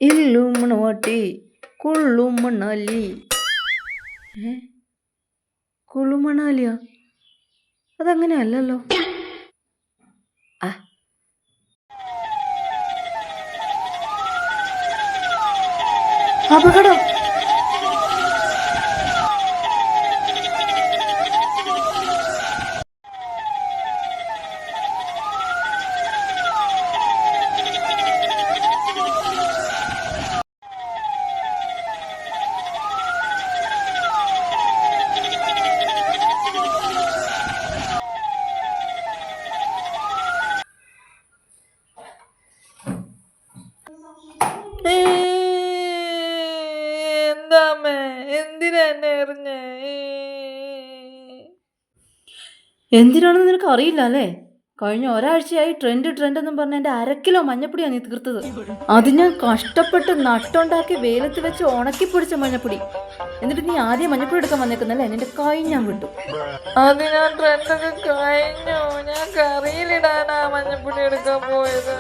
ഇല്ലുമണവാട്ടി കുള്ളുമണാലി. ഏ കുളുമണാലിയോ? അതങ്ങനെ അല്ലല്ലോ. ആ അപകടം. എന്താമ്മേ, എന്തിനാ എന്നെ എറിഞ്ഞേ? എന്തിനാണെന്ന് നിനക്ക് അറിയില്ല അല്ലേ? കഴിഞ്ഞ ഒരാഴ്ചയായി ട്രെൻഡ് എന്നും പറഞ്ഞ എൻ്റെ 1/2 കിലോ മഞ്ഞപ്പൊടിയാണ് നീ തീർത്തത്. അത് ഞാൻ കഷ്ടപ്പെട്ട് നട്ടുണ്ടാക്കി വെയിലത്ത് വെച്ച് ഉണക്കി പൊടിച്ച മഞ്ഞപ്പൊടി. എന്നിട്ട് നീ ആദ്യം മഞ്ഞപ്പൊടി എടുക്കാൻ വന്നേക്കുന്നല്ലേ? നിന്റെ കൈ ഞാൻ വിട്ടു. അത് ഞാൻ ട്രെൻഡൊക്കെ കഴിഞ്ഞു. ഞാൻ കറിയിലിടാനാ മഞ്ഞപ്പൊടി എടുക്കാൻ പോയത്.